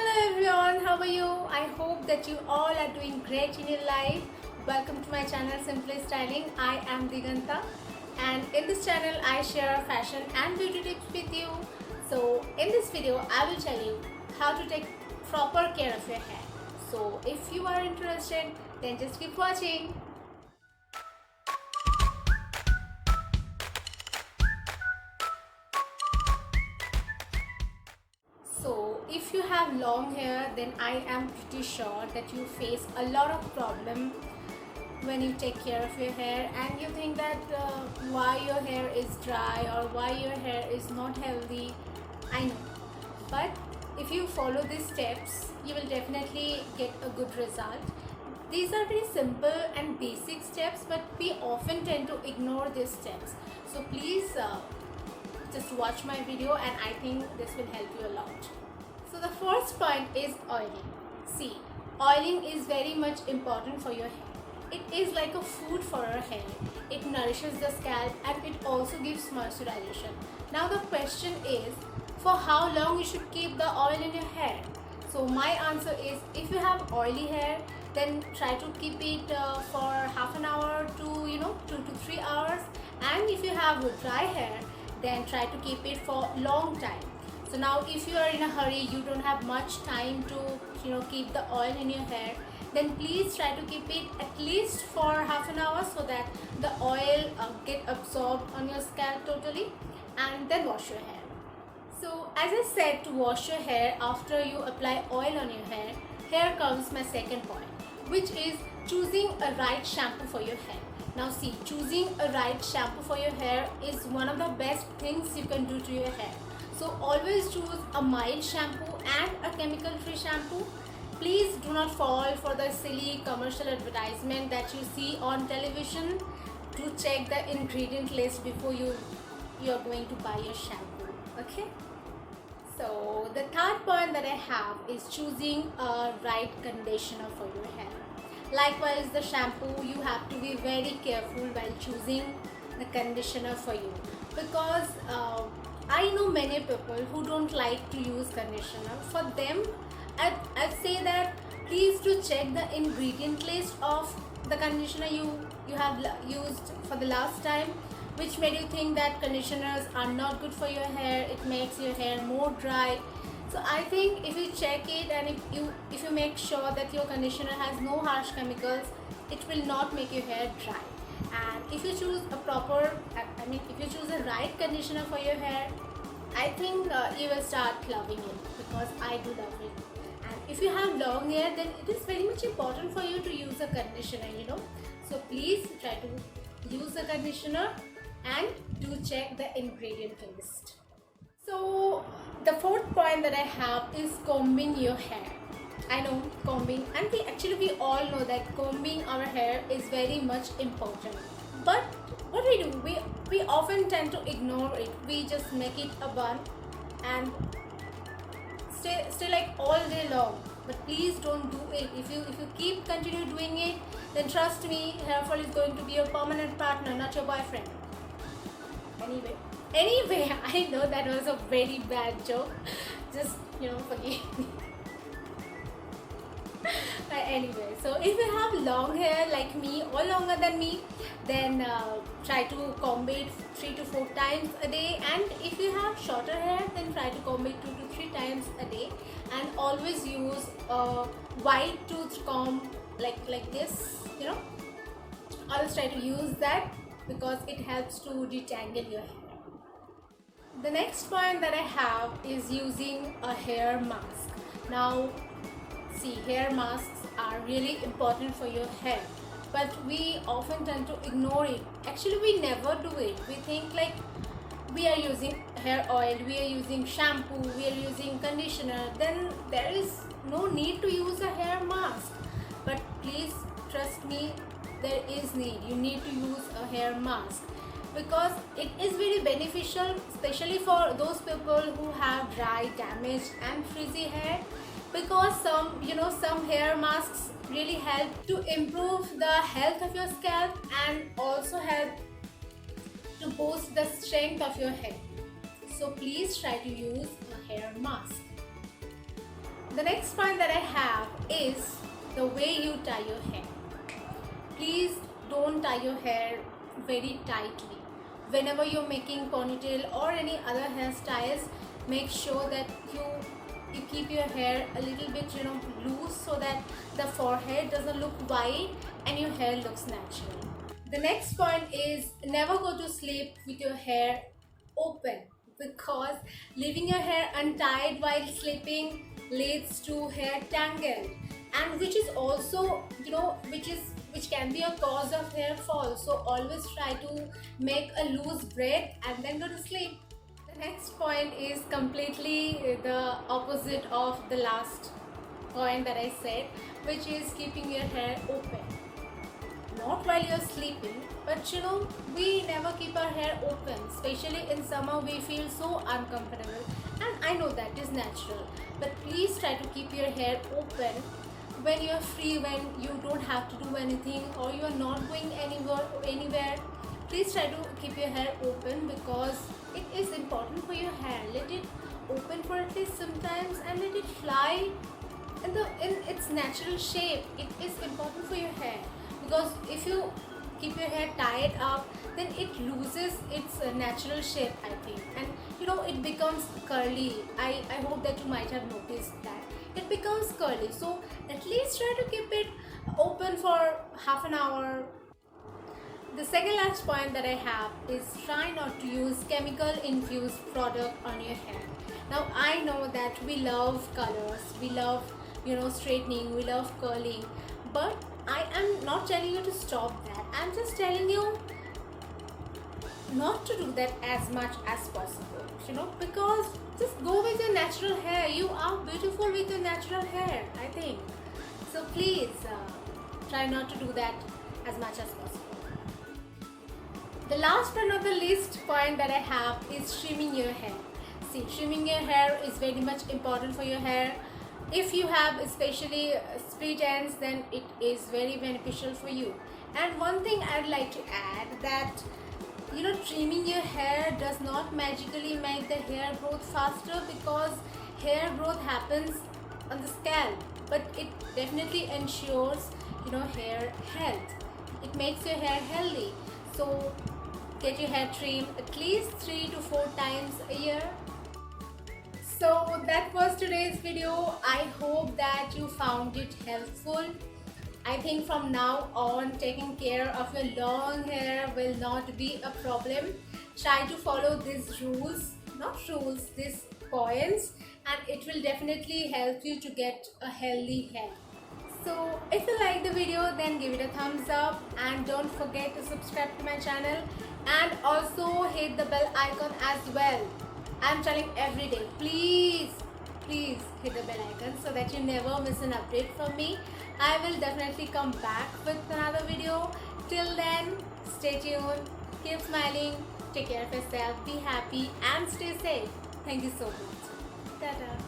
Hello everyone, how are you? I hope that you all are doing great in your life. Welcome to my channel Simply Styling. I am Diganta, and in this channel I share fashion and beauty tips with you. So in this video I will tell you how to take proper care of your hair. So if you are interested, then just keep watching. So if you have long hair, then I am pretty sure that you face a lot of problem when you take care of your hair, and you think that why your hair is dry or why your hair is not healthy. I know, but if you follow these steps, you will definitely get a good result. These are very simple and basic steps, but we often tend to ignore these steps. So please just watch my video, and I think this will help you a lot. So the first point is oiling. See, oiling is very much important for your hair. It is like a food for our hair. It nourishes the scalp and it also gives moisturization. Now the question is, for how long you should keep the oil in your hair? So my answer is, if you have oily hair, then try to keep it for half an hour to 2 to 3 hours. And if you have dry hair, then try to keep it for long time. So now if you are in a hurry, you don't have much time to keep the oil in your hair, then please try to keep it at least for half an hour so that the oil get absorbed on your scalp totally, and then wash your hair. So as I said, to wash your hair after you apply oil on your hair, here comes my second point, which is choosing a right shampoo for your hair. Now see, choosing a right shampoo for your hair is one of the best things you can do to your hair. So always choose a mild shampoo and a chemical free shampoo. Please do not fall for the silly commercial advertisement that you see on television. Do check the ingredient list before you are going to buy your shampoo. Okay? So the third point that I have is choosing a right conditioner for your hair. Likewise, the shampoo, you have to be very careful while choosing the conditioner for you, because I know many people who don't like to use conditioner. For them, I'd say that please do check the ingredient list of the conditioner you have used for the last time, which made you think that conditioners are not good for your hair. It makes your hair more dry. So I think if you check it, and if you make sure that your conditioner has no harsh chemicals, it will not make your hair dry. And if you choose a proper, if you choose a right conditioner for your hair, I think you will start loving it, because I do love it. And if you have long hair, then it is very much important for you to use a conditioner. So please try to use a conditioner and do check the ingredient list. So the fourth point that I have is combing your hair. I know, combing, and we all know that combing our hair is very much important. But what we do, we often tend to ignore it. We just make it a bun and stay like all day long. But please don't do it. If you continue doing it, then trust me, hair fall is going to be your permanent partner, not your boyfriend. Anyway, I know that was a very bad joke. Just forgive me. Anyway, so if you have long hair like me or longer than me, then try to comb it 3 to 4 times a day. And if you have shorter hair, then try to comb it 2 to 3 times a day. And always use a wide tooth comb like this. Always try to use that, because it helps to detangle your hair. The next point that I have is using a hair mask. Now see, hair masks are really important for your hair, but we often tend to ignore it. Actually, we never do it. We think like we are using hair oil, we are using shampoo, we are using conditioner, then there is no need to use a hair mask. But please trust me, there is need. You need to use a hair mask, because it is very beneficial, especially for those people who have dry, damaged and frizzy hair, because some hair masks really help to improve the health of your scalp and also help to boost the strength of your hair. So please try to use a hair mask. The next point that I have is the way you tie your hair. Please don't tie your hair very tightly. Whenever you're making ponytail or any other hairstyles, make sure that you keep your hair a little bit loose, so that the forehead doesn't look wide and your hair looks natural. The next point is never go to sleep with your hair open, because leaving your hair untied while sleeping leads to hair tangle, and which is also which can be a cause of hair fall. So always try to make a loose braid and then go to sleep. The next point is completely the opposite of the last point that I said, which is keeping your hair open. Not while you're sleeping, but we never keep our hair open, especially in summer. We feel so uncomfortable, and I know that is natural, but please try to keep your hair open when you're free, when you don't have to do anything or you're not going anywhere. Please try to keep your hair open, because it is important for your hair. Let it open for at least sometimes and let it fly in its natural shape. It is important for your hair, because if you keep your hair tied up, then it loses its natural shape, I think, and it becomes curly. I hope that you might have noticed that it becomes curly. So at least try to keep it open for half an hour. The second last point that I have is try not to use chemical infused product on your hair. Now I know that we love colors, we love straightening, we love curling, but I am not telling you to stop that. I'm just telling you not to do that as much as possible, because just go with your natural hair. You are beautiful with your natural hair, I think. So please try not to do that as much as possible. The last but not the least point that I have is trimming your hair. See, trimming your hair is very much important for your hair. If you have especially split ends, then it is very beneficial for you. And one thing I'd like to add, that trimming your hair does not magically make the hair growth faster, because hair growth happens on the scalp, but it definitely ensures hair health. It makes your hair healthy. So get your hair trimmed at least 3 to 4 times a year. So that was today's video. I hope that you found it helpful. I think from now on, taking care of your long hair will not be a problem. Try to follow these these points, and it will definitely help you to get a healthy hair. So if you like the video, then give it a thumbs up, and don't forget to subscribe to my channel, and also hit the bell icon as well. I'm telling every day, please hit the bell icon so that you never miss an update from me. I will definitely come back with another video. Till then, stay tuned, keep smiling, take care of yourself, be happy and stay safe. Thank you so much. Ta-ta.